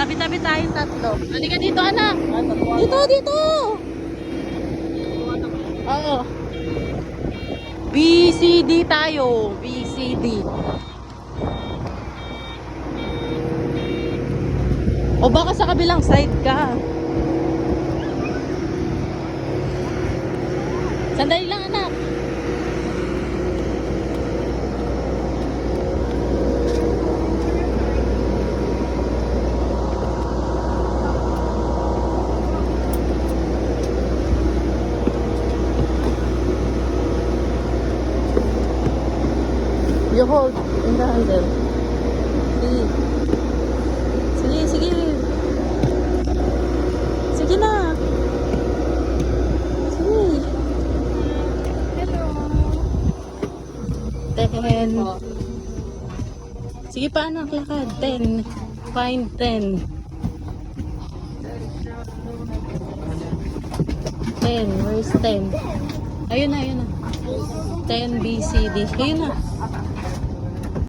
Tabi-tabi tayong tatlo. Halika dito, anak. Dito. Oo. BCD tayo. BCD. O baka sa kabilang side ka. Sandali lang, anak. You hold in the handle. Sige. Sige na. Sige. Hello. 10. Sige pa anak, lakad. 10. Find 10. 10. Where's 10? Ayun na. 10 BCD. Ayun na.